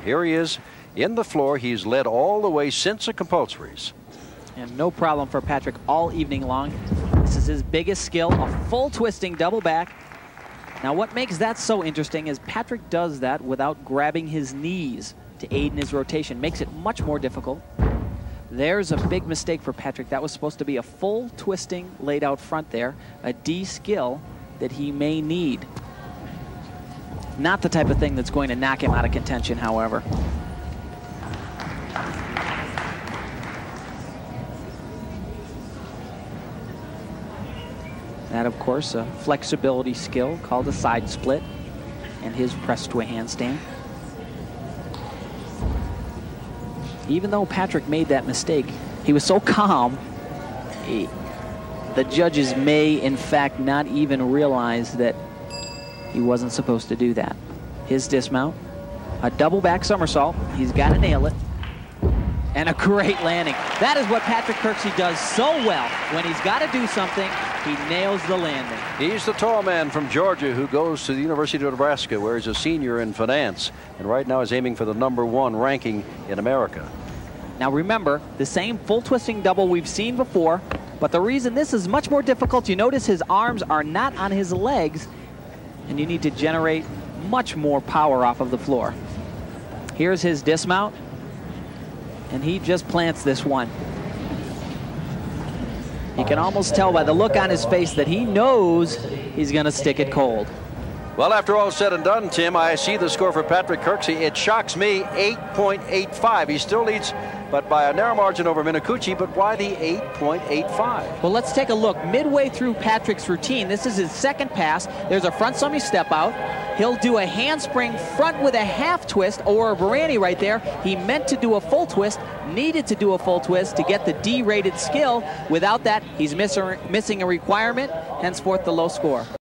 Here he is in the floor. He's led all the way since the compulsories. And no problem for Patrick all evening long. This is his biggest skill, a full twisting double back. Now what makes that so interesting is Patrick does that without grabbing his knees to aid in his rotation. Makes it much more difficult. There's a big mistake for Patrick. That was supposed to be a full twisting laid out front there, a D skill that he may need. Not the type of thing that's going to knock him out of contention, however. That, of course, a flexibility skill called a side split, and his press to a handstand. Even though Patrick made that mistake, he was so calm, the judges may, in fact, not even realize that he wasn't supposed to do that. His dismount, a double back somersault. He's got to nail it. And a great landing. That is what Patrick Kirksey does so well. When he's got to do something, he nails the landing. He's the tall man from Georgia who goes to the University of Nebraska, where he's a senior in finance, and right now is aiming for the #1 ranking in America. Now remember, the same full twisting double we've seen before, but the reason this is much more difficult, you notice his arms are not on his legs, and you need to generate much more power off of the floor. Here's his dismount, and he just plants this one. You can almost tell by the look on his face that he knows he's going to stick it cold. Well, after all said and done, Tim, I see the score for Patrick Kirksey. It shocks me, 8.85. He still leads, but by a narrow margin over Minicucci, but why the 8.85? Well, let's take a look. Midway through Patrick's routine, this is his second pass. There's a front semi step out. He'll do a handspring front with a half twist, or a Barani right there. He meant to do a full twist, needed to do a full twist to get the D-rated skill. Without that, he's missing a requirement, henceforth the low score.